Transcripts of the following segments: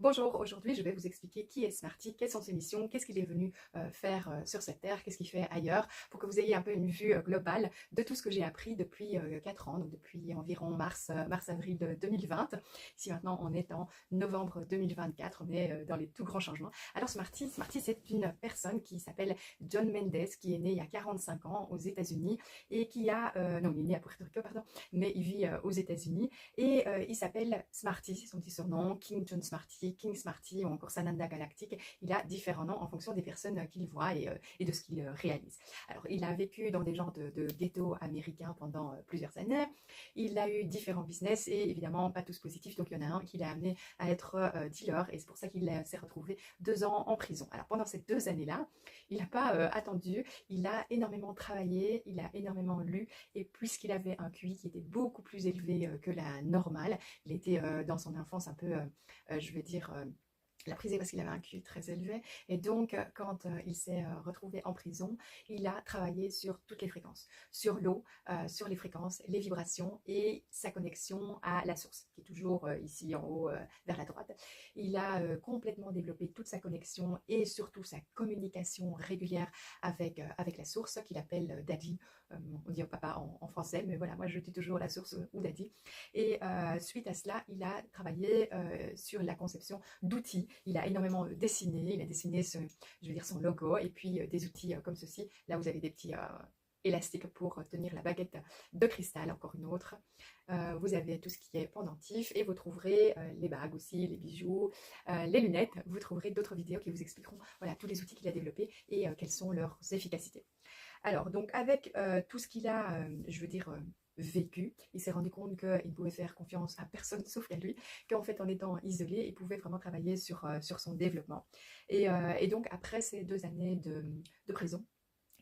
Bonjour, aujourd'hui je vais vous expliquer qui est Smarty, quelles sont ses missions, qu'est-ce qu'il est venu faire sur cette terre, qu'est-ce qu'il fait ailleurs, pour que vous ayez un peu une vue globale de tout ce que j'ai appris depuis 4 ans, donc depuis environ mars-avril de 2020. Ici maintenant on est en novembre 2024, on est dans les tout grands changements. Alors Smarty c'est une personne qui s'appelle John Mendes, qui est né il y a 45 ans aux États-Unis et qui a, non il est né à Puerto Rico pardon, mais il vit aux États-Unis et il s'appelle Smarty, c'est son petit surnom, King John Smarty, King Smarty ou encore Sananda Galactique. Il a différents noms en fonction des personnes qu'il voit et de ce qu'il réalise. Alors, il a vécu dans des genres de ghetto américains pendant plusieurs années. Il a eu différents business et évidemment pas tous positifs. Donc, il y en a un qui l'a amené à être dealer et c'est pour ça qu'il s'est retrouvé 2 ans en prison. Alors, pendant ces 2 années-là, il n'a pas attendu. Il a énormément travaillé, il a énormément lu et puisqu'il avait un QI qui était beaucoup plus élevé que la normale, il était dans son enfance un peu, je vais dire, il a prisé parce qu'il avait un QI très élevé et donc quand il s'est retrouvé en prison, il a travaillé sur toutes les fréquences, sur l'eau, sur les fréquences, les vibrations et sa connexion à la source qui est toujours ici en haut vers la droite. Il a complètement développé toute sa connexion et surtout sa communication régulière avec la source qu'il appelle Daddy. On dit papa en français, mais voilà, moi je dis toujours la source ou Daddy. Et suite à cela, il a travaillé sur la conception d'outils. Il a énormément dessiné, il a dessiné je veux dire son logo et puis des outils comme ceci. Là, vous avez des petits élastiques pour tenir la baguette de cristal, encore une autre. Vous avez tout ce qui est pendentif et vous trouverez les bagues aussi, les bijoux, les lunettes. Vous trouverez d'autres vidéos qui vous expliqueront voilà, tous les outils qu'il a développés et quelles sont leurs efficacités. Alors, donc, avec tout ce qu'il a, je veux dire, vécu, il s'est rendu compte qu'il ne pouvait faire confiance à personne sauf qu'à lui, qu'en fait, en étant isolé, il pouvait vraiment travailler sur son développement. Et donc, après ces 2 années de prison,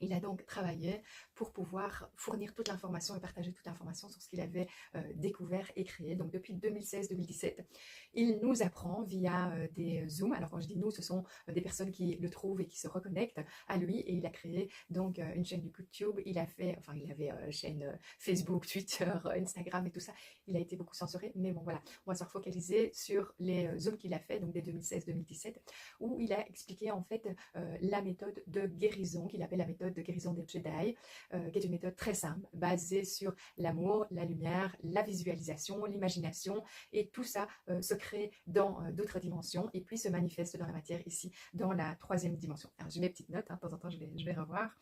il a donc travaillé pour pouvoir fournir toute l'information et partager toute l'information sur ce qu'il avait découvert et créé. Donc depuis 2016-2017, il nous apprend via des Zooms. Alors quand je dis nous, ce sont des personnes qui le trouvent et qui se reconnectent à lui. Et il a créé donc une chaîne YouTube. Il a fait, enfin il avait chaîne Facebook, Twitter, Instagram et tout ça. Il a été beaucoup censuré. Mais bon voilà, on va se refocaliser sur les Zooms qu'il a fait, donc dès 2016-2017, où il a expliqué en fait la méthode de guérison qu'il appelle la méthode de guérison des Jedi, qui est une méthode très simple, basée sur l'amour, la lumière, la visualisation, l'imagination, et tout ça se crée dans d'autres dimensions et puis se manifeste dans la matière ici, dans la 3e dimension. Alors j'ai mes petites notes, hein, de temps en temps je vais revoir.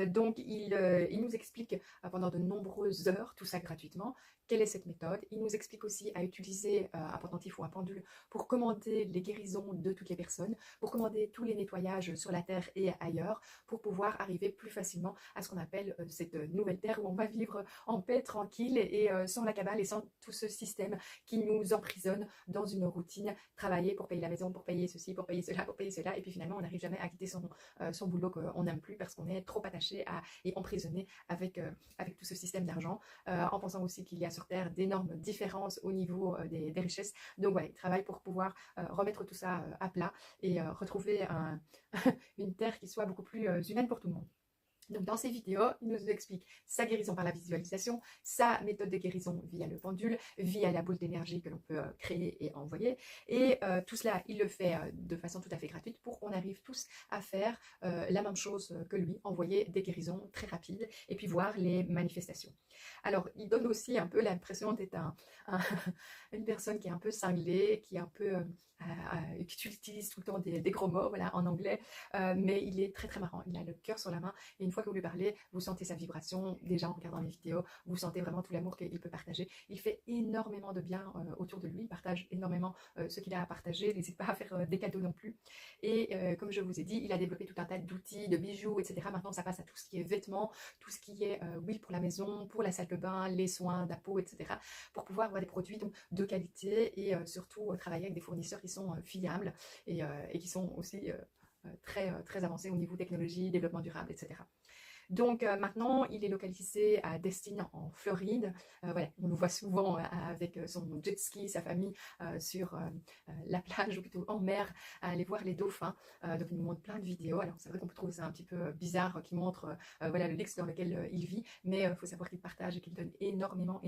Donc il nous explique pendant de nombreuses heures, tout ça gratuitement, quelle est cette méthode. Il nous explique aussi à utiliser un pendentif ou un pendule pour commander les guérisons de toutes les personnes, pour commander tous les nettoyages sur la Terre et ailleurs, pour pouvoir arriver plus facilement à ce qu'on appelle cette nouvelle Terre où on va vivre en paix, tranquille et sans la cabale et sans tout ce système qui nous emprisonne dans une routine, travailler pour payer la maison, pour payer ceci, pour payer cela, et puis finalement on n'arrive jamais à quitter son boulot qu'on n'aime plus parce qu'on est trop attaché et emprisonné avec tout ce système d'argent, en pensant aussi qu'il y a sur Terre d'énormes différences au niveau des richesses. Donc voilà, il travaille pour pouvoir remettre tout ça à plat et retrouver une Terre qui soit beaucoup plus humaine pour tout le monde. Donc dans ces vidéos, il nous explique sa guérison par la visualisation, sa méthode de guérison via le pendule, via la boule d'énergie que l'on peut créer et envoyer. Et tout cela, il le fait de façon tout à fait gratuite pour qu'on arrive tous à faire la même chose que lui, envoyer des guérisons très rapides et puis voir les manifestations. Alors, il donne aussi un peu l'impression d'être une personne qui est un peu cinglée, qui est un peu... qui utilise tout le temps des gros mots voilà, en anglais, mais il est très très marrant, il a le cœur sur la main et une fois que vous lui parlez, vous sentez sa vibration, déjà en regardant les vidéos, vous sentez vraiment tout l'amour qu'il peut partager. Il fait énormément de bien autour de lui, il partage énormément ce qu'il a à partager, il n'hésite pas à faire des cadeaux non plus. Et comme je vous ai dit, il a développé tout un tas d'outils, de bijoux, etc. Maintenant ça passe à tout ce qui est vêtements, tout ce qui est huile pour la maison, pour la salle de bain, les soins, la peau, etc. pour pouvoir avoir des produits donc, de qualité et surtout travailler avec des fournisseurs qui sont fiables et qui sont aussi très avancés au niveau technologie, développement durable, etc. Donc maintenant, il est localisé à Destin en Floride. Voilà, on le voit souvent avec son jet ski, sa famille sur la plage ou plutôt en mer à aller voir les dauphins. Donc il nous montre plein de vidéos. Alors c'est vrai qu'on peut trouver ça un petit peu bizarre qui montre voilà, le luxe dans lequel il vit, mais il faut savoir qu'il partage et qu'il donne énormément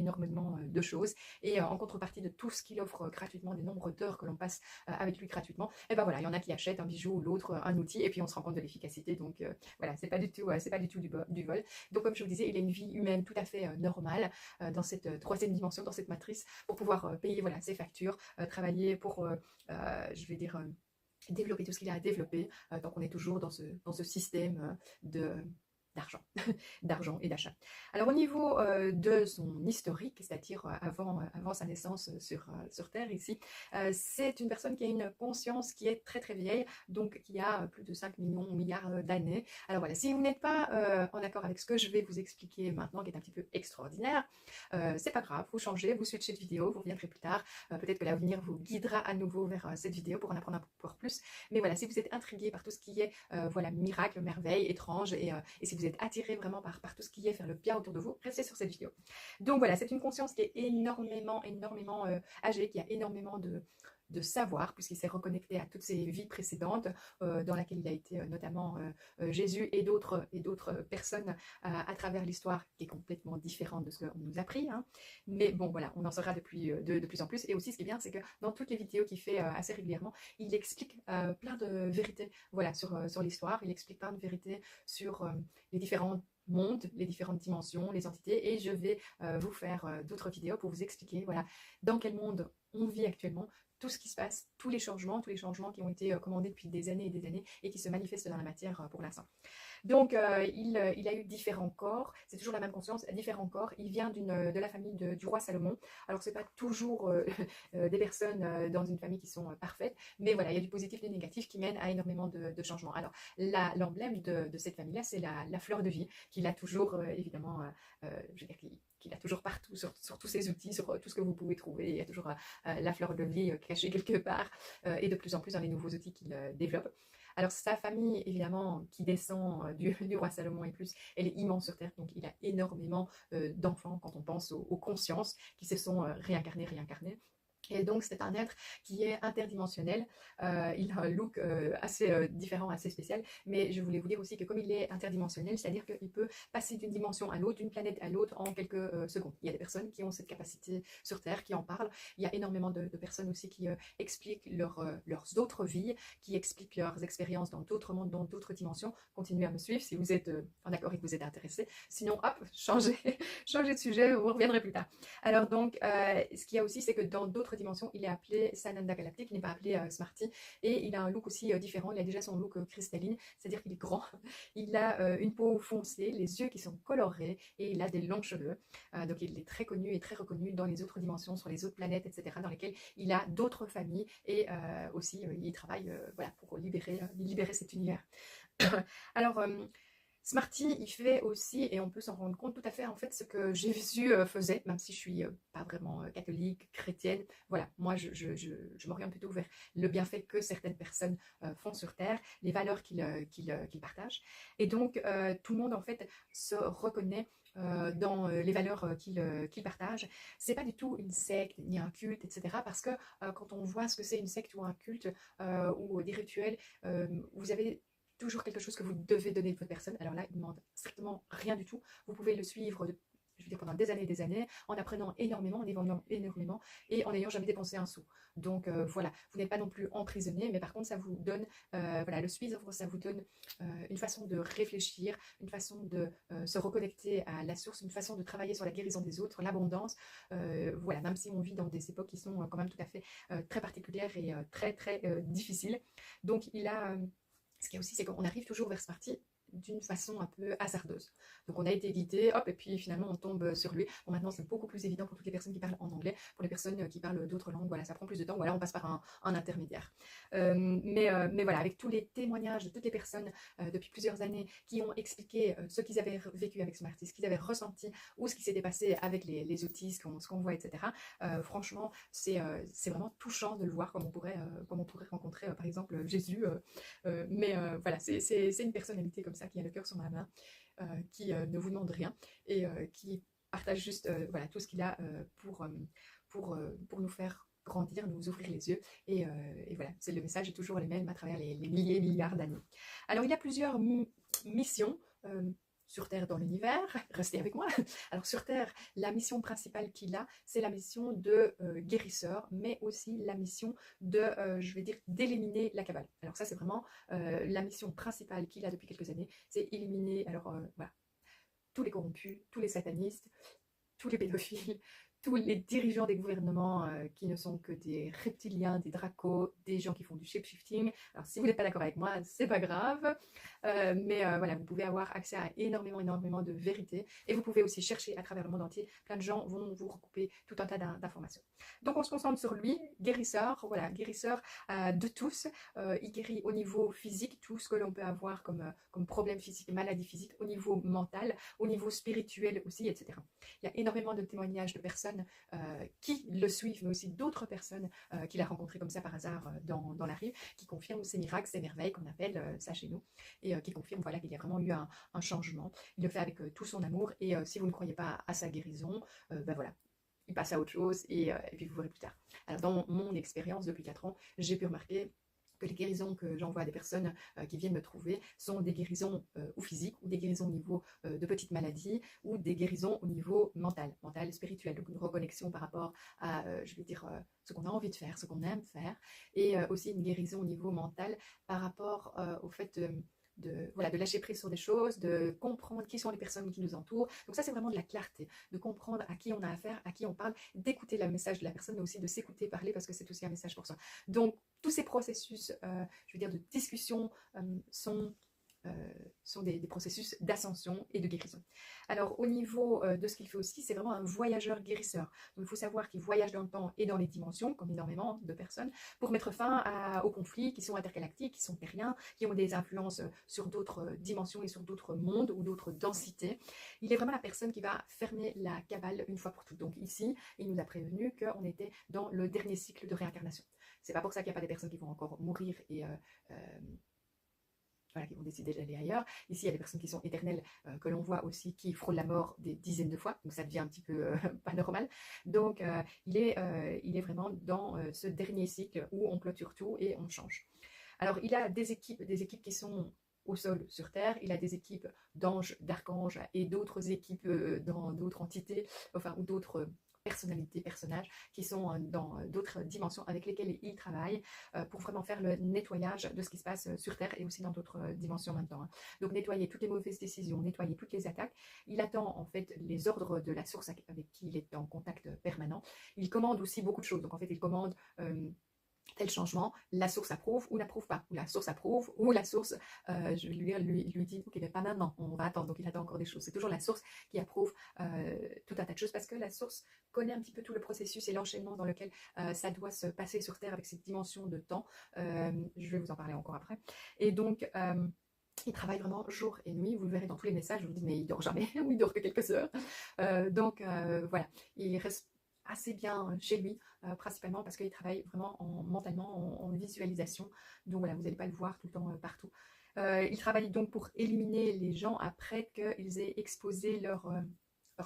de choses. Et en contrepartie de tout ce qu'il offre gratuitement, des nombres d'heures que l'on passe avec lui gratuitement, et ben voilà, il y en a qui achètent un bijou ou l'autre, un outil, et puis on se rend compte de l'efficacité. Donc voilà, c'est pas du tout du vol. Donc comme je vous disais, il a une vie humaine tout à fait normale dans cette troisième dimension, dans cette matrice, pour pouvoir payer voilà, ses factures, travailler pour, je vais dire, développer tout ce qu'il a à développer, tant qu'on est toujours dans ce système de d'argent, d'argent et d'achat. Alors au niveau de son historique, c'est-à-dire avant sa naissance sur Terre ici, c'est une personne qui a une conscience qui est très vieille, donc qui a plus de 5 milliards d'années. Alors voilà, si vous n'êtes pas en accord avec ce que je vais vous expliquer maintenant, qui est un petit peu extraordinaire, c'est pas grave, vous changez, vous switchez de vidéo, vous reviendrez plus tard, peut-être que l'avenir vous guidera à nouveau vers cette vidéo pour en apprendre encore plus. Mais voilà, si vous êtes intrigué par tout ce qui est voilà, miracle, merveille, étrange, et si vous êtes attiré vraiment par tout ce qui est faire le bien autour de vous, restez sur cette vidéo. Donc voilà, c'est une conscience qui est énormément âgée, qui a énormément de savoir, puisqu'il s'est reconnecté à toutes ses vies précédentes, dans laquelle il a été notamment Jésus et d'autres personnes à travers l'histoire, qui est complètement différente de ce qu'on nous a appris. Hein. Mais bon, voilà, on en saura de plus en plus. Et aussi, ce qui est bien, c'est que dans toutes les vidéos qu'il fait assez régulièrement, il explique plein de vérités voilà, sur l'histoire. Il explique plein de vérités sur les différents mondes, les différentes dimensions, les entités, et je vais vous faire d'autres vidéos pour vous expliquer voilà, dans quel monde on vit actuellement, tout ce qui se passe, tous les changements qui ont été commandés depuis des années et des années et qui se manifestent dans la matière pour l'instant. Donc il a eu différents corps, c'est toujours la même conscience, différents corps. Il vient de la famille du roi Salomon. Alors c'est pas toujours des personnes dans une famille qui sont parfaites, mais voilà, il y a du positif et du négatif qui mènent à énormément de changements. Alors l'emblème de cette famille-là, c'est la fleur de vie, qu'il a toujours évidemment, je veux dire, qu'il a toujours partout, sur tous ses outils, sur tout ce que vous pouvez trouver. Il y a toujours la fleur de vie cachée quelque part, et de plus en plus dans les nouveaux outils qu'il développe. Alors sa famille, évidemment, qui descend du roi Salomon et plus, elle est immense sur Terre, donc il a énormément d'enfants quand on pense aux consciences qui se sont réincarnées. Et donc c'est un être qui est interdimensionnel, il a un look assez différent, assez spécial, mais je voulais vous dire aussi que comme il est interdimensionnel, c'est-à-dire qu'il peut passer d'une dimension à l'autre, d'une planète à l'autre en quelques secondes. Il y a des personnes qui ont cette capacité sur Terre, qui en parlent. Il y a énormément de personnes aussi qui expliquent leurs autres vies, qui expliquent leurs expériences dans d'autres mondes, dans d'autres dimensions. Continuez à me suivre si vous êtes en accord et que vous êtes intéressé. Sinon, hop, changez de sujet, vous reviendrez plus tard. Alors donc, ce qu'il y a aussi, c'est que dans d'autres dimension, il est appelé Sananda Galactique, il n'est pas appelé Smarty, et il a un look aussi différent. Il a déjà son look cristalline, c'est-à-dire qu'il est grand, il a une peau foncée, les yeux qui sont colorés, et il a des longs cheveux. Donc il est très connu et très reconnu dans les autres dimensions, sur les autres planètes, etc., dans lesquelles il a d'autres familles, et aussi il travaille voilà, pour libérer cet univers. Alors Smarty, il fait aussi, et on peut s'en rendre compte tout à fait, en fait, ce que Jésus faisait, même si je suis pas vraiment catholique, chrétienne. Voilà, moi, je m'oriente plutôt vers le bienfait que certaines personnes font sur Terre, les valeurs qu'ils partagent. Et donc, tout le monde, en fait, se reconnaît dans les valeurs qu'il partage. C'est pas du tout une secte, ni un culte, etc. Parce que quand on voit ce que c'est une secte ou un culte ou des rituels, vous avez toujours quelque chose que vous devez donner de votre personne. Alors là, il ne demande strictement rien du tout. Vous pouvez le suivre je veux dire, pendant des années, en apprenant énormément, en évoluant énormément, et en n'ayant jamais dépensé un sou. Donc voilà, vous n'êtes pas non plus emprisonné, mais par contre, ça vous donne, voilà, le suivre, ça vous donne une façon de réfléchir, une façon de se reconnecter à la source, une façon de travailler sur la guérison des autres, l'abondance. Voilà, même si on vit dans des époques qui sont quand même tout à fait très particulières et très difficiles. Donc il a... ce qu'il y a aussi, c'est qu'on arrive toujours vers ce parti d'une façon un peu hasardeuse. Donc on a été guidé, hop, et puis finalement on tombe sur lui. Bon, maintenant c'est beaucoup plus évident pour toutes les personnes qui parlent en anglais, pour les personnes qui parlent d'autres langues, voilà, ça prend plus de temps, voilà, on passe par un intermédiaire. Mais voilà, avec tous les témoignages de toutes les personnes depuis plusieurs années qui ont expliqué ce qu'ils avaient vécu avec Smarty, ce qu'ils avaient ressenti, ou ce qui s'était passé avec les outils, ce qu'on voit, etc. Franchement, c'est vraiment touchant de le voir comme on pourrait rencontrer par exemple Jésus, mais voilà, c'est une personnalité comme ça, qui a le cœur sur ma main, qui ne vous demande rien et qui partage juste voilà, tout ce qu'il a pour nous faire grandir, nous ouvrir les yeux. Et voilà, c'est le message est toujours le même à travers les milliers, milliards d'années. Alors, il y a plusieurs missions sur Terre dans l'univers. Restez avec moi. Alors, sur Terre, la mission principale qu'il a, c'est la mission de guérisseur, mais aussi la mission de, je vais dire, d'éliminer la cabale. Alors ça, c'est vraiment la mission principale qu'il a depuis quelques années, c'est éliminer, alors voilà, tous les corrompus, tous les satanistes, tous les pédophiles, tous les dirigeants des gouvernements qui ne sont que des reptiliens, des dracos, des gens qui font du shape-shifting. Alors si vous n'êtes pas d'accord avec moi, c'est pas grave, mais voilà, vous pouvez avoir accès à énormément de vérités et vous pouvez aussi chercher à travers le monde entier. Plein de gens vont vous recouper tout un tas d'informations. Donc on se concentre sur lui, guérisseur, voilà, guérisseur de tous. Il guérit au niveau physique tout ce que l'on peut avoir comme problème physique, maladie physique, au niveau mental, au niveau spirituel aussi, etc. Il y a énormément de témoignages de personnes qui le suivent, mais aussi d'autres personnes qu'il a rencontrées comme ça par hasard dans la rue, qui confirment ces miracles, ces merveilles qu'on appelle ça chez nous, et qui confirment voilà, qu'il y a vraiment eu un changement. Il le fait avec tout son amour, et si vous ne croyez pas à sa guérison, ben voilà, il passe à autre chose, et puis vous verrez plus tard. Alors dans mon expérience depuis 4 ans, j'ai pu remarquer que les guérisons que j'envoie à des personnes qui viennent me trouver sont des guérisons ou physiques, ou des guérisons au niveau de petites maladies, ou des guérisons au niveau mental, spirituel, donc une reconnexion par rapport à, je vais dire, ce qu'on a envie de faire, ce qu'on aime faire, et aussi une guérison au niveau mental par rapport au fait voilà, de lâcher prise sur des choses, de comprendre qui sont les personnes qui nous entourent. Donc ça, c'est vraiment de la clarté, de comprendre à qui on a affaire, à qui on parle, d'écouter le message de la personne, mais aussi de s'écouter parler, parce que c'est aussi un message pour soi. Donc, tous ces processus, je veux dire, de discussion sont des processus d'ascension et de guérison. Alors, au niveau de ce qu'il fait aussi, c'est vraiment un voyageur guérisseur. Donc, il faut savoir qu'il voyage dans le temps et dans les dimensions, comme énormément de personnes, pour mettre fin aux conflits qui sont intergalactiques, qui sont terriens, qui ont des influences sur d'autres dimensions et sur d'autres mondes ou d'autres densités. Il est vraiment la personne qui va fermer la cabale une fois pour toutes. Donc ici, il nous a prévenu qu'on était dans le dernier cycle de réincarnation. C'est pas pour ça qu'il n'y a pas des personnes qui vont encore mourir et voilà, qui vont décider d'aller ailleurs. Ici, il y a des personnes qui sont éternelles, que l'on voit aussi, qui frôlent la mort des dizaines de fois, donc ça devient un petit peu pas normal. Donc, il est vraiment dans ce dernier cycle où on clôture tout et on change. Alors, il a des équipes qui sont au sol sur Terre, il a des équipes d'anges, d'archanges et d'autres équipes dans d'autres entités, enfin, ou d'autres personnalités, personnages qui sont dans d'autres dimensions avec lesquels il travaille pour vraiment faire le nettoyage de ce qui se passe sur Terre et aussi dans d'autres dimensions en même temps. Donc nettoyer toutes les mauvaises décisions, nettoyer toutes les attaques. Il attend en fait les ordres de la source avec qui il est en contact permanent. Il commande aussi beaucoup de choses. Donc en fait, il commande tel changement, la source approuve ou n'approuve pas, ou la source approuve, ou la source, je vais lui dit, ok, mais pas maintenant, on va attendre, donc il attend encore des choses. C'est toujours la source qui approuve tout un tas de choses, parce que la source connaît un petit peu tout le processus et l'enchaînement dans lequel ça doit se passer sur Terre avec cette dimension de temps. Je vais vous en parler encore après. Et donc, il travaille vraiment jour et nuit, vous le verrez dans tous les messages, je vous dis, mais il dort jamais, ou il dort que quelques heures. Donc, voilà, il reste assez bien chez lui, principalement parce qu'il travaille vraiment mentalement en visualisation. Donc voilà, vous n'allez pas le voir tout le temps partout. Il travaille donc pour éliminer les gens après qu'ils aient exposé leur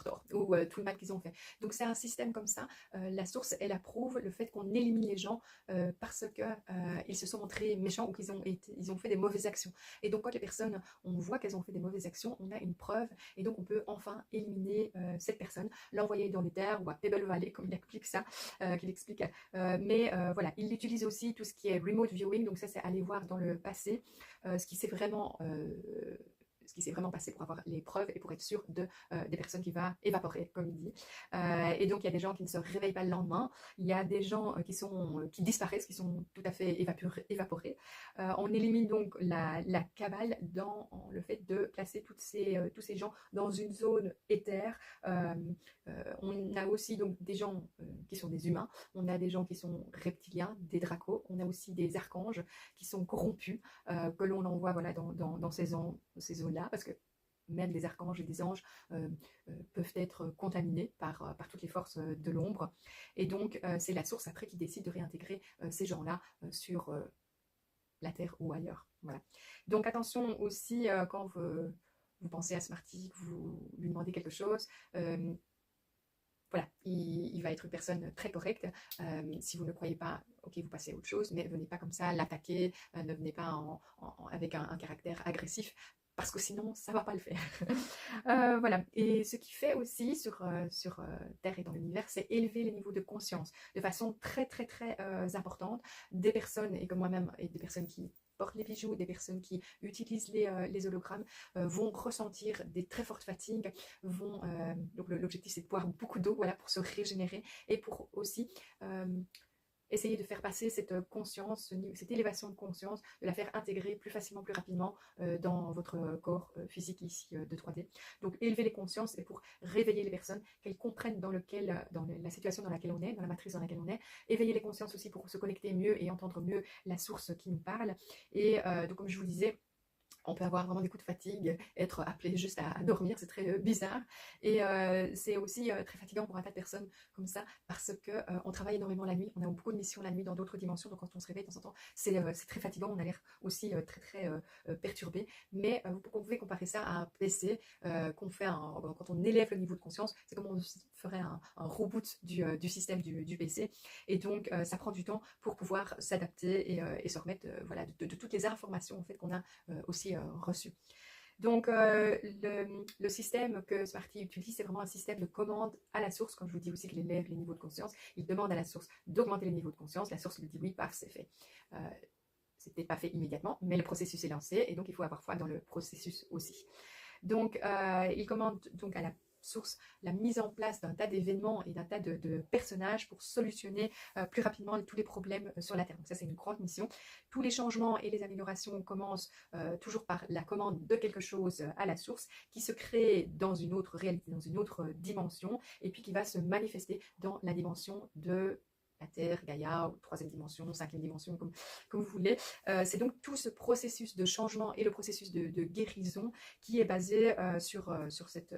tort ou tout le mal qu'ils ont fait. Donc c'est un système comme ça. La source, elle approuve le fait qu'on élimine les gens parce qu'ils se sont montrés méchants ou ils ont fait des mauvaises actions. Et donc quand les personnes, on voit qu'elles ont fait des mauvaises actions, on a une preuve et donc on peut enfin éliminer cette personne, l'envoyer dans les terres ou à Pebble Valley, comme il explique ça, qu'il explique. Mais voilà, il utilise aussi tout ce qui est remote viewing, donc ça c'est aller voir dans le passé ce qui s'est vraiment passé pour avoir les preuves et pour être sûr des personnes qui va évaporer, comme il dit. Et donc, il y a des gens qui ne se réveillent pas le lendemain. Il y a des gens qui disparaissent, qui sont tout à fait évaporés. On élimine donc la cabale dans le fait de placer tous ces gens dans une zone éthère. On a aussi donc des gens qui sont des humains. On a des gens qui sont reptiliens, des dracos. On a aussi des archanges qui sont corrompus, que l'on envoie voilà, dans ces zones-là, parce que même les archanges et des anges peuvent être contaminés par toutes les forces de l'ombre. Et donc, c'est la source après qui décide de réintégrer ces gens-là sur la Terre ou ailleurs. Voilà. Donc attention aussi quand vous pensez à Smarty, que vous lui demandez quelque chose. Voilà, il va être une personne très correcte. Si vous ne croyez pas, ok, vous passez à autre chose, mais venez pas comme ça l'attaquer, ne venez pas avec un caractère agressif, parce que sinon, ça va pas le faire. Voilà, et ce qui fait aussi sur Terre et dans l'univers, c'est élever les niveaux de conscience de façon très, très, très importante. Des personnes, et comme moi-même, et des personnes qui portent les bijoux, des personnes qui utilisent les hologrammes, vont ressentir des très fortes fatigues, donc l'objectif c'est de boire beaucoup d'eau, voilà, pour se régénérer et pour aussi essayer de faire passer cette conscience, cette élévation de conscience, de la faire intégrer plus facilement, plus rapidement dans votre corps physique ici de 3D. Donc élever les consciences et pour réveiller les personnes, qu'elles comprennent dans la situation dans laquelle on est, dans la matrice dans laquelle on est, éveiller les consciences aussi pour se connecter mieux et entendre mieux la source qui nous parle. Et donc comme je vous disais, on peut avoir vraiment des coups de fatigue, être appelé juste à dormir, c'est très bizarre. Et c'est aussi très fatigant pour un tas de personnes comme ça, parce qu'on travaille énormément la nuit, on a beaucoup de missions la nuit dans d'autres dimensions, donc quand on se réveille de temps en temps, c'est très fatigant, on a l'air aussi très très perturbé. Mais vous pouvez comparer ça à un PC qu'on fait quand on élève le niveau de conscience, c'est comme on ferait un reboot du système du PC. Et donc ça prend du temps pour pouvoir s'adapter et se remettre voilà, de toutes les informations en fait, qu'on a aussi reçu. Donc le système que Smarty utilise, c'est vraiment un système de commande à la source. Quand je vous dis aussi qu'il élève les niveaux de conscience, il demande à la source d'augmenter les niveaux de conscience. La source lui dit oui, paf, c'est fait. C'était pas fait immédiatement, mais le processus est lancé et donc il faut avoir foi dans le processus aussi. Donc il commande donc à la source la mise en place d'un tas d'événements et d'un tas de personnages pour solutionner plus rapidement tous les problèmes sur la Terre. Donc ça c'est une grande mission. Tous les changements et les améliorations commencent toujours par la commande de quelque chose à la source qui se crée dans une autre réalité, dans une autre dimension et puis qui va se manifester dans la dimension de la Terre, Gaïa, ou troisième dimension, cinquième dimension, comme vous voulez. C'est donc tout ce processus de changement et le processus de guérison qui est basé sur cette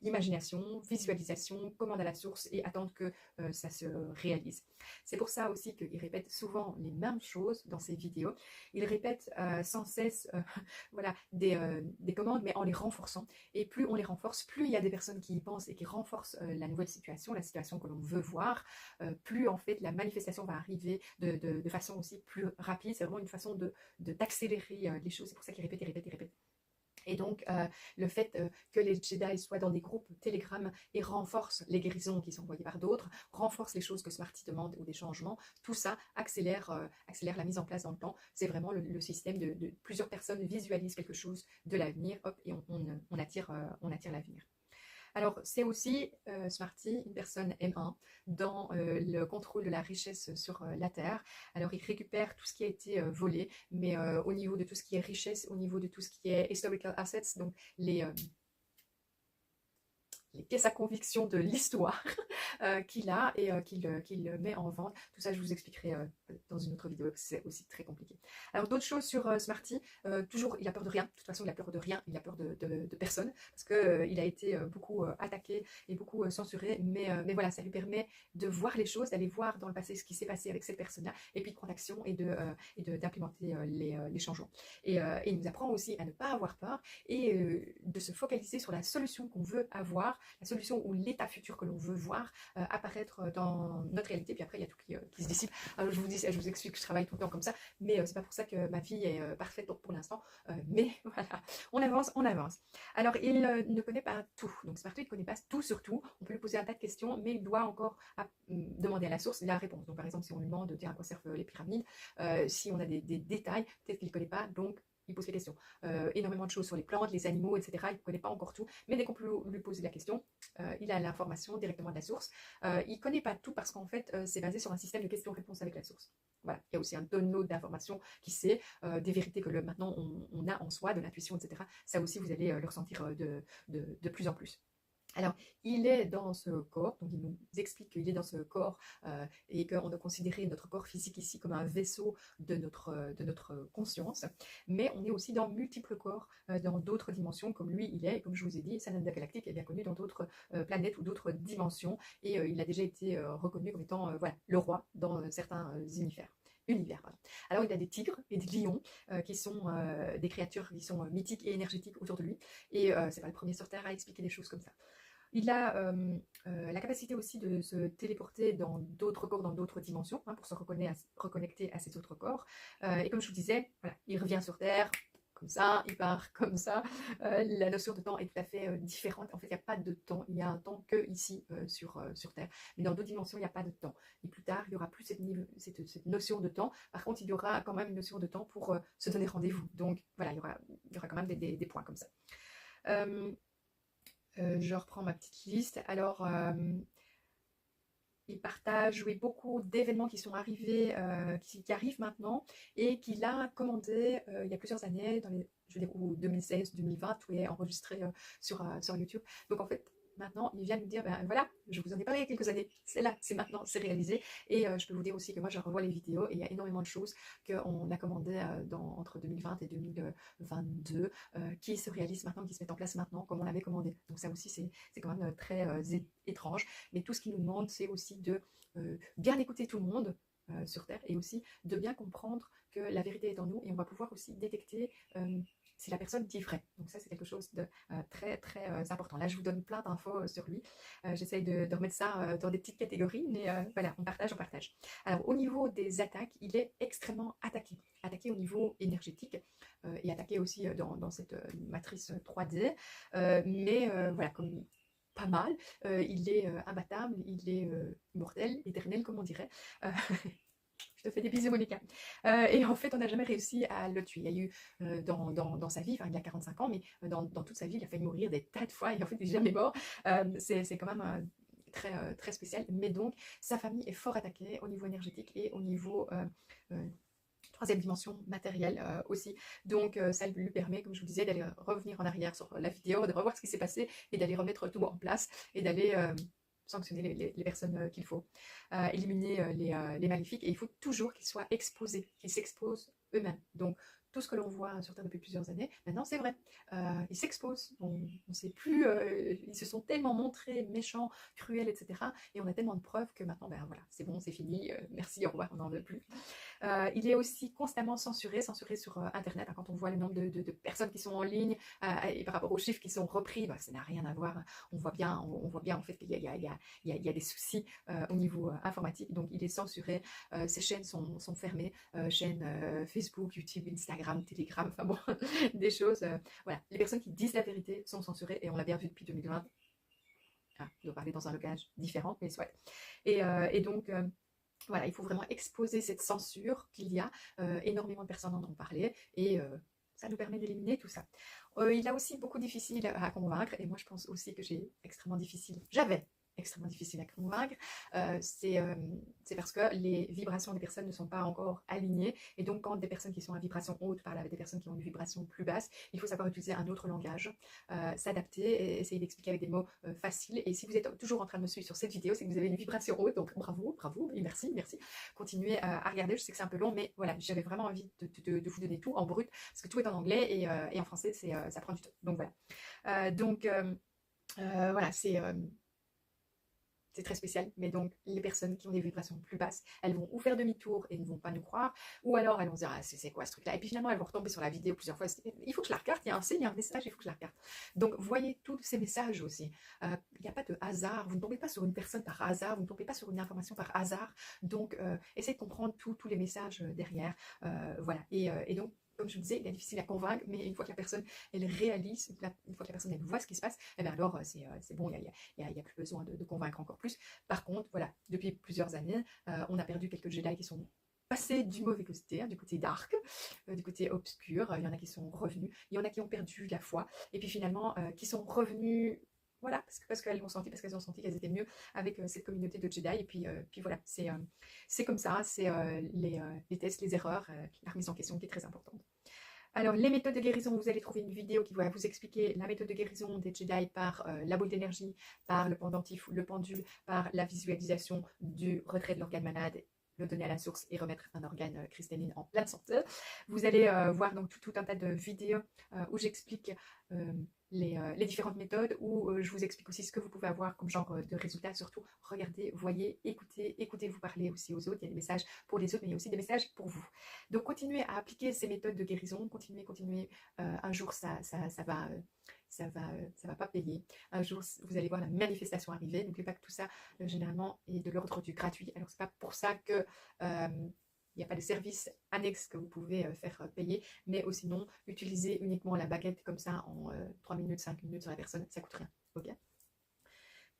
imagination, visualisation, commande à la source et attendre que ça se réalise. C'est pour ça aussi qu'il répète souvent les mêmes choses dans ses vidéos. Il répète sans cesse voilà, des commandes, mais en les renforçant. Et plus on les renforce, plus il y a des personnes qui y pensent et qui renforcent la nouvelle situation, la situation que l'on veut voir, plus en fait la manifestation va arriver de façon aussi plus rapide. C'est vraiment une façon d'accélérer les choses. C'est pour ça qu'il répète et répète et répète. Et donc, le fait que les Jedi soient dans des groupes Telegram et renforcent les guérisons qui sont envoyées par d'autres, renforcent les choses que Smarty demande ou des changements, tout ça accélère la mise en place dans le temps. C'est vraiment le système de plusieurs personnes visualisent quelque chose de l'avenir, hop, et on attire l'avenir. Alors, c'est aussi Smarty, une personne M1, dans le contrôle de la richesse sur la Terre. Alors, il récupère tout ce qui a été volé, mais au niveau de tout ce qui est richesse, au niveau de tout ce qui est historical assets, donc les pièces à conviction de l'histoire qu'il a et qu'il met en vente. Tout ça, je vous expliquerai dans une autre vidéo, c'est aussi très compliqué. Alors, d'autres choses sur Smarty, toujours, il a peur de rien. De toute façon, il a peur de rien, il a peur de personne, parce qu'il a été beaucoup attaqué et beaucoup censuré, mais voilà, ça lui permet de voir les choses, d'aller voir dans le passé ce qui s'est passé avec cette personne-là, et puis de prendre action et d'implémenter les changements. Et il nous apprend aussi à ne pas avoir peur et de se focaliser sur la solution qu'on veut avoir, la solution ou l'état futur que l'on veut voir apparaître dans notre réalité. Puis après, il y a tout qui se dissipe. Alors, je vous explique que je travaille tout le temps comme ça, mais c'est pas pour ça que ma vie est parfaite pour l'instant. Mais voilà, on avance, on avance. Alors, il ne connaît pas tout. Donc, Smarty ne connaît pas tout sur tout. On peut lui poser un tas de questions, mais il doit encore demander à la source la réponse. Donc, par exemple, si on lui demande tiens, à quoi servent les pyramides, si on a des détails, peut-être qu'il ne connaît pas, donc il pose les questions. Énormément de choses sur les plantes, les animaux, etc. Il ne connaît pas encore tout, mais dès qu'on peut lui poser la question, il a l'information directement de la source. Il ne connaît pas tout parce qu'en fait, c'est basé sur un système de questions-réponses avec la source. Voilà. Il y a aussi un download d'informations qui sait des vérités que maintenant on a en soi, de l'intuition, etc. Ça aussi, vous allez le ressentir de plus en plus. Alors, il est dans ce corps, donc il nous explique qu'il est dans ce corps et qu'on doit considérer notre corps physique ici comme un vaisseau de notre conscience, mais on est aussi dans multiples corps, dans d'autres dimensions, comme lui il est, et comme je vous ai dit, Sananda Galactique est bien connu dans d'autres planètes ou d'autres dimensions, et il a déjà été reconnu comme étant voilà, le roi dans certains univers. univers. Pardon. Alors il a des tigres et des lions qui sont des créatures qui sont mythiques et énergétiques autour de lui. Et c'est pas le premier sur Terre à expliquer des choses comme ça. Il a la capacité aussi de se téléporter dans d'autres corps, dans d'autres dimensions, hein, pour se reconnecter à ces autres corps. Et comme je vous disais, voilà, il revient sur Terre comme ça, il part comme ça. La notion de temps est tout à fait différente. En fait, il n'y a pas de temps. Il y a un temps que ici sur Terre. Mais dans d'autres dimensions, il n'y a pas de temps. Et plus tard, il n'y aura plus cette notion de temps. Par contre, il y aura quand même une notion de temps pour se donner rendez-vous. Donc voilà, il y aura quand même des points comme ça. Je reprends ma petite liste. Alors, il partage beaucoup d'événements qui sont arrivés, qui arrivent maintenant et qu'il a commandé il y a plusieurs années, je veux dire, 2016, 2020, tout est enregistré sur YouTube. Donc en fait, maintenant, il vient nous dire, ben voilà, je vous en ai parlé il y a quelques années, c'est là, c'est maintenant, c'est réalisé. Et je peux vous dire aussi que moi, je revois les vidéos et il y a énormément de choses qu'on a commandées entre 2020 et 2022 qui se réalisent maintenant, qui se mettent en place maintenant, comme on l'avait commandé. Donc ça aussi, c'est quand même très étrange. Mais tout ce qu'il nous demande, c'est aussi de bien écouter tout le monde sur Terre et aussi de bien comprendre que la vérité est en nous et on va pouvoir aussi détecter si la personne dit vrai. Donc ça, c'est quelque chose de très, très important. Là, je vous donne plein d'infos sur lui. J'essaye de remettre ça dans des petites catégories, mais voilà, on partage, on partage. Alors, au niveau des attaques, il est extrêmement attaqué. Attaqué au niveau énergétique et attaqué aussi dans cette matrice 3D. Mais voilà, comme pas mal, il est imbattable, il est immortel, éternel, comme on dirait. Je te fais des bisous, Monica. Et en fait, on n'a jamais réussi à le tuer. Il y a eu dans sa vie, enfin, il a 45 ans, mais dans toute sa vie, il a failli mourir des tas de fois et en fait, il n'est jamais mort. C'est quand même très spécial. Mais donc, sa famille est fort attaquée au niveau énergétique et au niveau troisième dimension matérielle aussi. Donc, ça lui permet, comme je vous disais, d'aller revenir en arrière sur la vidéo, de revoir ce qui s'est passé et d'aller remettre tout en place et d'aller sanctionner les personnes qu'il faut, éliminer les maléfiques. Et il faut toujours qu'ils soient exposés, qu'ils s'exposent eux-mêmes. Donc, tout ce que l'on voit sur Terre depuis plusieurs années, maintenant c'est vrai. Ils s'exposent, on ne sait plus, ils se sont tellement montrés méchants, cruels, etc. Et on a tellement de preuves que maintenant, ben voilà, c'est bon, c'est fini, merci, au revoir, on n'en veut plus. Il est aussi constamment censuré sur Internet. Hein, quand on voit le nombre de personnes qui sont en ligne et par rapport aux chiffres qui sont repris, bah, ça n'a rien à voir. On voit bien en fait qu'il y a des soucis au niveau informatique. Donc il est censuré. Ses chaînes sont fermées. Chaînes Facebook, YouTube, Instagram, Telegram, enfin bon, des choses. Voilà. Les personnes qui disent la vérité sont censurées et on l'a bien vu depuis 2020. Ah, je dois parler dans un langage différent, mais soit. Et donc, voilà, il faut vraiment exposer cette censure qu'il y a. Énormément de personnes en ont parlé et ça nous permet d'éliminer tout ça. Il a aussi beaucoup difficile à convaincre et moi je pense aussi que j'avais extrêmement difficile à convaincre, c'est parce que les vibrations des personnes ne sont pas encore alignées et donc quand des personnes qui sont à vibration haute parlent avec des personnes qui ont une vibration plus basse, il faut savoir utiliser un autre langage, s'adapter et essayer d'expliquer avec des mots faciles. Et si vous êtes toujours en train de me suivre sur cette vidéo, c'est que vous avez une vibration haute, donc bravo et merci. Continuez à regarder, je sais que c'est un peu long, mais voilà, j'avais vraiment envie de vous donner tout en brut parce que tout est en anglais et en français ça prend du temps. Donc voilà. Voilà, c'est très spécial, mais donc les personnes qui ont des vibrations plus basses, elles vont ou faire demi-tour et ne vont pas nous croire, ou alors elles vont se dire ah, c'est quoi ce truc-là, et puis finalement elles vont retomber sur la vidéo plusieurs fois, il faut que je la regarde, il y a un signe, il y a un message, il faut que je la regarde. Donc voyez tous ces messages aussi, il n'y a pas de hasard, vous ne tombez pas sur une personne par hasard, vous ne tombez pas sur une information par hasard, donc essayez de comprendre tous les messages derrière, voilà, et donc comme je vous disais, il est difficile à convaincre, mais une fois que la personne, elle réalise, une fois que la personne, elle voit ce qui se passe, eh bien alors, c'est bon, il n'y a plus besoin de convaincre encore plus. Par contre, voilà, depuis plusieurs années, on a perdu quelques Jedi qui sont passés du mauvais côté, hein, du côté dark, du côté obscur. Il y en a qui sont revenus, il y en a qui ont perdu la foi, et puis finalement, qui sont revenus. Voilà, parce qu'elles ont senti qu'elles étaient mieux avec cette communauté de Jedi. Et puis voilà, c'est comme ça, c'est les tests, les erreurs, la remise en question qui est très importante. Alors, les méthodes de guérison, vous allez trouver une vidéo qui va vous expliquer la méthode de guérison des Jedi par la boule d'énergie, par le pendentif ou le pendule, par la visualisation du retrait de l'organe malade, le donner à la source et remettre un organe cristalline en pleine santé. Vous allez voir donc tout un tas de vidéos où j'explique les différentes méthodes où je vous explique aussi ce que vous pouvez avoir comme genre de résultats. Surtout, regardez, voyez, écoutez vous parler aussi aux autres. Il y a des messages pour les autres, mais il y a aussi des messages pour vous. Donc, continuez à appliquer ces méthodes de guérison. Continuez. Un jour, ça va pas payer. Un jour, vous allez voir la manifestation arriver. N'oubliez pas que tout ça, généralement, est de l'ordre du gratuit. Alors, c'est pas pour ça que il n'y a pas de service annexe que vous pouvez faire payer, mais aussi non, utiliser uniquement la baguette comme ça en 3 minutes, 5 minutes sur la personne, ça coûte rien. Ok.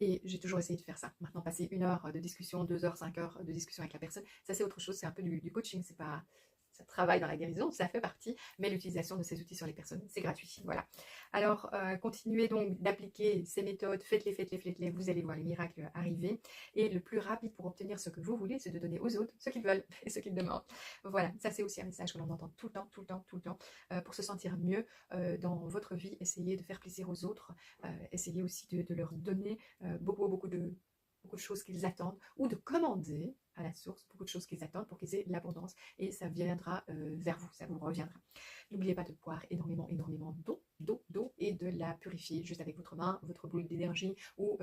Et j'ai toujours essayé de faire ça. Maintenant, passer 1 heure de discussion, 2 heures, 5 heures de discussion avec la personne, ça c'est autre chose, c'est un peu du coaching, c'est pas, ça travaille dans la guérison, ça fait partie, mais l'utilisation de ces outils sur les personnes, c'est gratuit. Voilà. Alors, continuez donc d'appliquer ces méthodes, faites-les, vous allez voir les miracles arriver. Et le plus rapide pour obtenir ce que vous voulez, c'est de donner aux autres ce qu'ils veulent et ce qu'ils demandent. Voilà, ça c'est aussi un message que l'on entend tout le temps. Pour se sentir mieux dans votre vie, essayez de faire plaisir aux autres, essayez aussi de leur donner beaucoup de choses qu'ils attendent, ou de commander à la source beaucoup de choses qu'ils attendent pour qu'ils aient l'abondance, et ça viendra vers vous, ça vous reviendra. N'oubliez pas de boire énormément d'eau et de la purifier juste avec votre main, votre boule d'énergie, ou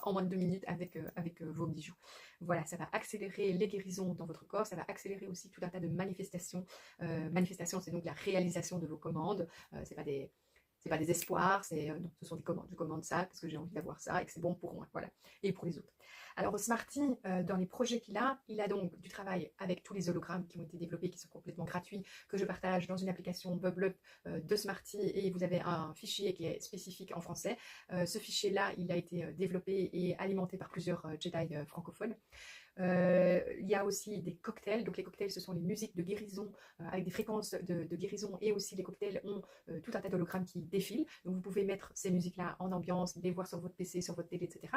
en moins de 2 minutes avec vos bijoux. Voilà, ça va accélérer les guérisons dans votre corps, ça va accélérer aussi tout un tas de manifestations. Manifestations, c'est donc la réalisation de vos commandes, c'est pas des espoirs, non, ce sont des commandes. Je commande ça parce que j'ai envie d'avoir ça et que c'est bon pour moi, voilà, et pour les autres. Alors Smarty, dans les projets qu'il a donc du travail avec tous les hologrammes qui ont été développés, qui sont complètement gratuits, que je partage dans une application Bubble Up de Smarty, et vous avez un fichier qui est spécifique en français. Ce fichier-là, il a été développé et alimenté par plusieurs Jedi francophones. Il y a aussi des cocktails. Donc les cocktails, ce sont les musiques de guérison avec des fréquences de guérison, et aussi les cocktails ont tout un tas d'hologrammes qui défilent. Donc vous pouvez mettre ces musiques-là en ambiance, les voir sur votre PC, sur votre télé, etc.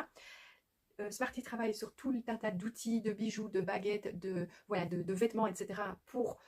Smarty travaille sur tout un tas d'outils, de bijoux, de baguettes, de vêtements, etc. pour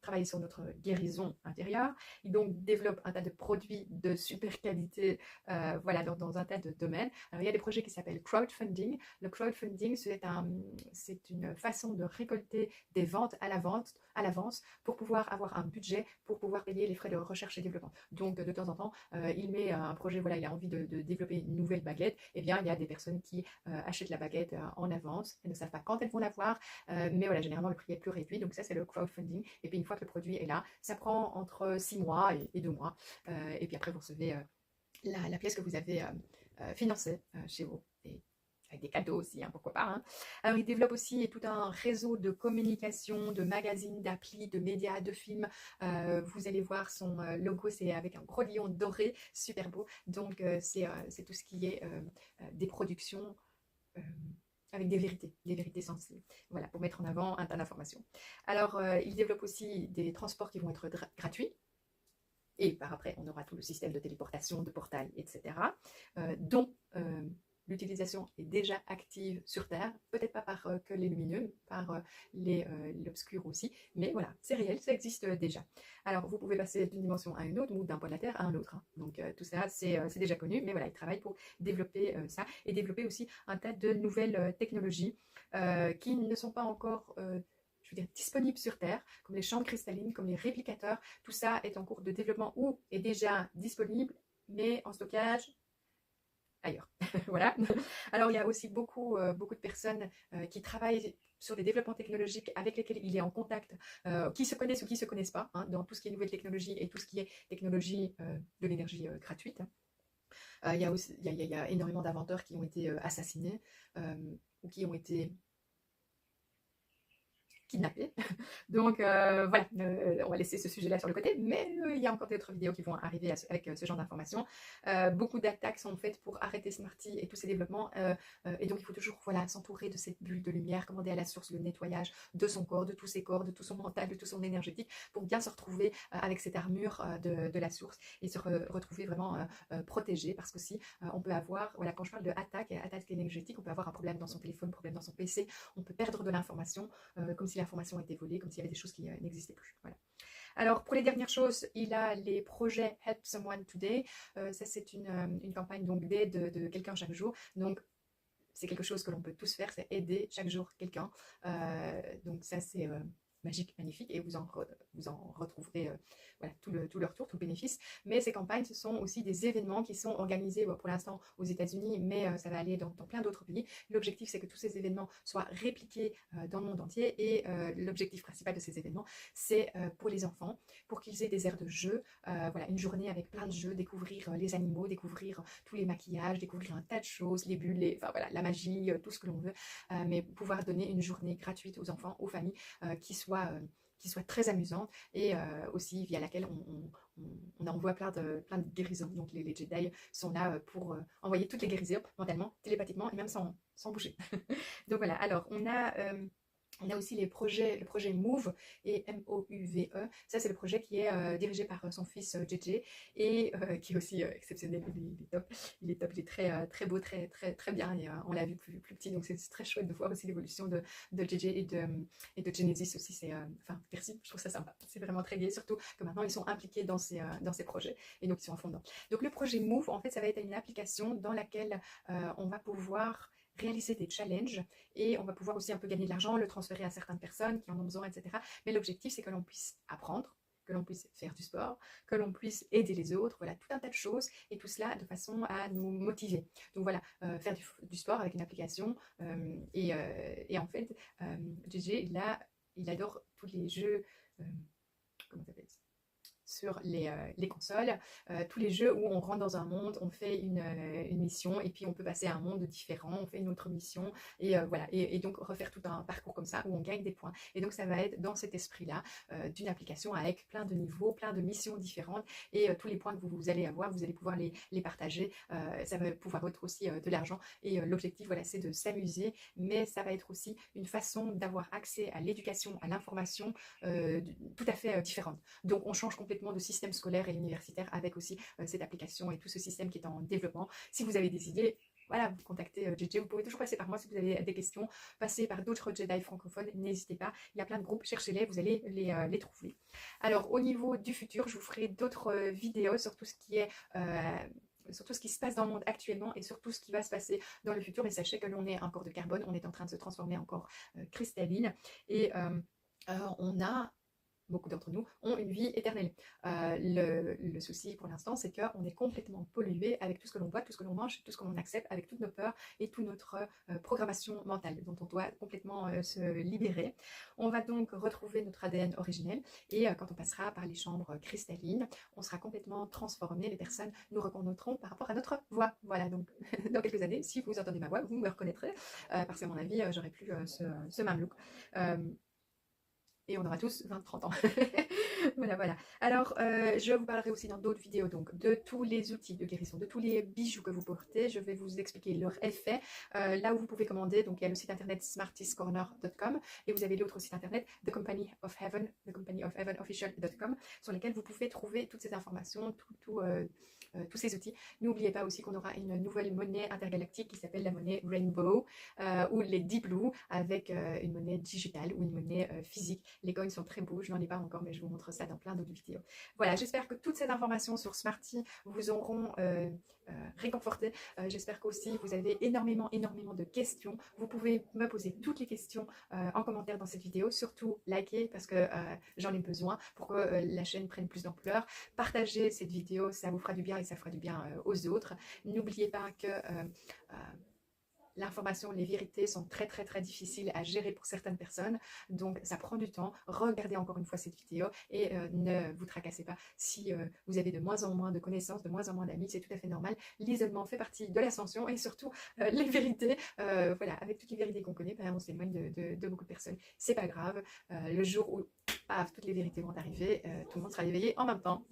travailler sur notre guérison intérieure. Il donc développe un tas de produits de super qualité dans un tas de domaines. Alors, il y a des projets qui s'appellent crowdfunding. Le crowdfunding, c'est une façon de récolter des ventes à l'avance pour pouvoir avoir un budget, pour pouvoir payer les frais de recherche et développement. Donc, de temps en temps, il met un projet, il a envie de développer une nouvelle baguette. Eh bien, il y a des personnes qui achètent la baguette en avance. Elles ne savent pas quand elles vont l'avoir, mais voilà, généralement, le prix est plus réduit. Donc, ça, c'est le crowdfunding. Et puis, une fois que le produit est là, ça prend entre 6 mois et 2 mois. Et puis après, vous recevez la pièce que vous avez financée chez vous. Et avec des cadeaux aussi, hein, pourquoi pas. Hein. Alors, il développe aussi tout un réseau de communication, de magazines, d'applis, de médias, de films. Vous allez voir son logo, c'est avec un gros lion doré, super beau. Donc, c'est tout ce qui est des productions avec des vérités sensibles, voilà, pour mettre en avant un tas d'informations. Alors, il développe aussi des transports qui vont être gratuits, et par après, on aura tout le système de téléportation, de portail, etc., dont l'utilisation est déjà active sur Terre, peut-être pas par que les lumineux, par l'obscur aussi, mais voilà, c'est réel, ça existe déjà. Alors, vous pouvez passer d'une dimension à une autre, ou d'un point de la Terre à un autre. Hein. Donc, tout ça, c'est déjà connu, mais voilà, il travaille pour développer ça, et développer aussi un tas de nouvelles technologies qui ne sont pas encore disponibles sur Terre, comme les chambres cristallines, comme les réplicateurs. Tout ça est en cours de développement ou est déjà disponible, mais en stockage ailleurs. Voilà. Alors, il y a aussi beaucoup de personnes qui travaillent sur des développements technologiques avec lesquels il est en contact, qui se connaissent ou qui ne se connaissent pas, hein, dans tout ce qui est nouvelle technologie et tout ce qui est technologie de l'énergie gratuite. Il y a énormément d'inventeurs qui ont été assassinés ou qui ont été kidnappés. Donc voilà, on va laisser ce sujet-là sur le côté, mais il y a encore d'autres vidéos qui vont arriver avec ce genre d'informations. Beaucoup d'attaques sont faites pour arrêter Smarty et tous ses développements, et donc il faut toujours s'entourer de cette bulle de lumière, commander à la source le nettoyage de son corps, de tous ses corps, de tout son mental, de tout son énergétique, pour bien se retrouver avec cette armure de la source, et se retrouver vraiment protégé, parce que si on peut avoir, voilà, quand je parle de attaque énergétique, on peut avoir un problème dans son téléphone, problème dans son PC, on peut perdre de l'information, comme si l'information était volée, comme s'il y avait des choses qui n'existaient plus. Voilà. Alors, pour les dernières choses, il a les projets Help Someone Today. Ça, c'est une campagne d'aide de quelqu'un chaque jour. Donc, c'est quelque chose que l'on peut tous faire, c'est aider chaque jour quelqu'un. Donc, ça, c'est magique, magnifique, et vous vous en retrouverez voilà, tout le retour, tout le bénéfice. Mais ces campagnes, ce sont aussi des événements qui sont organisés pour l'instant aux États-Unis, mais ça va aller dans plein d'autres pays. L'objectif, c'est que tous ces événements soient répliqués dans le monde entier, et l'objectif principal de ces événements, c'est pour les enfants, pour qu'ils aient des aires de jeu, voilà, une journée avec plein de jeux, découvrir les animaux, découvrir tous les maquillages, découvrir un tas de choses, les bulles, enfin voilà, la magie, tout ce que l'on veut, mais pouvoir donner une journée gratuite aux enfants, aux familles, qui soit très amusante, et aussi via laquelle on envoie plein de guérisons. Donc les Jedi sont là pour envoyer toutes les guérisons mentalement, télépathiquement, et même sans bouger. Donc voilà, alors on a aussi le projet Move, et M-O-U-V-E. Ça, c'est le projet qui est dirigé par son fils JJ, et qui est aussi exceptionnel. Il est top. Il est top, il est très beau, très bien. Et, on l'a vu plus petit, donc c'est très chouette de voir aussi l'évolution de JJ et de Genesis aussi. Enfin, merci, je trouve ça sympa. C'est vraiment très gai, surtout que maintenant ils sont impliqués dans ces projets, et donc ils sont à fond dedans. Donc le projet Move, en fait, ça va être une application dans laquelle on va pouvoir réaliser des challenges, et on va pouvoir aussi un peu gagner de l'argent, le transférer à certaines personnes qui en ont besoin, etc. Mais l'objectif, c'est que l'on puisse apprendre, que l'on puisse faire du sport, que l'on puisse aider les autres, voilà, tout un tas de choses, et tout cela de façon à nous motiver. Donc voilà, faire du sport avec une application, et en fait, JJ, il adore tous les jeux, comment ça s'appelle, sur les consoles, tous les jeux où on rentre dans un monde, on fait une mission, et puis on peut passer à un monde différent, on fait une autre mission, et voilà, et donc refaire tout un parcours comme ça où on gagne des points. Et donc ça va être dans cet esprit-là, d'une application avec plein de niveaux, plein de missions différentes, et tous les points que vous allez avoir, vous allez pouvoir les partager. Ça va pouvoir être aussi de l'argent, et l'objectif, voilà, c'est de s'amuser, mais ça va être aussi une façon d'avoir accès à l'éducation, à l'information tout à fait différente. Donc on change complètement de système scolaire et universitaire avec aussi cette application et tout ce système qui est en développement. Si vous avez des idées, voilà, vous contactez JJ, vous pouvez toujours passer par moi si vous avez des questions, passer par d'autres Jedi francophones, n'hésitez pas, il y a plein de groupes, cherchez-les, vous allez les trouver. Alors au niveau du futur, je vous ferai d'autres vidéos sur tout ce qui est sur tout ce qui se passe dans le monde actuellement, et sur tout ce qui va se passer dans le futur. Mais sachez que l'on est un corps de carbone, on est en train de se transformer en corps cristalline, et beaucoup d'entre nous ont une vie éternelle. Le souci pour l'instant, c'est qu'on est complètement pollué avec tout ce que l'on voit, tout ce que l'on mange, tout ce que l'on accepte, avec toutes nos peurs et toute notre programmation mentale, dont on doit complètement se libérer. On va donc retrouver notre ADN originel, et quand on passera par les chambres cristallines, on sera complètement transformé. Les personnes nous reconnaîtront par rapport à notre voix. Voilà, donc dans quelques années, si vous entendez ma voix, vous me reconnaîtrez, parce qu'à mon avis, j'aurai plus ce même look. Et on aura tous 20-30 ans. Voilà. Alors, je vous parlerai aussi dans d'autres vidéos donc de tous les outils de guérison, de tous les bijoux que vous portez. Je vais vous expliquer leur effet. Là où vous pouvez commander, donc il y a le site internet smartiescorner.com, et vous avez l'autre site internet The Company of Heaven official.com, sur lesquels vous pouvez trouver toutes ces informations, tous ces outils. N'oubliez pas aussi qu'on aura une nouvelle monnaie intergalactique qui s'appelle la monnaie Rainbow, ou les Deep Blue, avec une monnaie digitale ou une monnaie physique. Les coins sont très beaux, je n'en ai pas encore, mais je vous montre ça dans plein d'autres vidéos. Voilà, j'espère que toutes ces informations sur Smarty vous auront réconforté. J'espère qu'aussi vous avez énormément de questions. Vous pouvez me poser toutes les questions en commentaire dans cette vidéo. Surtout likez, parce que j'en ai besoin pour que la chaîne prenne plus d'ampleur. Partagez cette vidéo, ça vous fera du bien, et ça fera du bien aux autres. N'oubliez pas que l'information, les vérités sont très difficiles à gérer pour certaines personnes, donc ça prend du temps. Regardez encore une fois cette vidéo, et ne vous tracassez pas si vous avez de moins en moins de connaissances, de moins en moins d'amis, c'est tout à fait normal. L'isolement fait partie de l'ascension, et surtout les vérités, voilà, avec toutes les vérités qu'on connaît, on s'éloigne de beaucoup de personnes. C'est pas grave, le jour où paf, toutes les vérités vont arriver, tout le monde sera éveillé en même temps.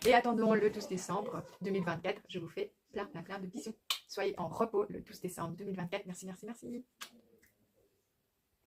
Et attendons le 12 décembre 2024, je vous fais plein de bisous. Soyez en repos le 12 décembre 2024. Merci.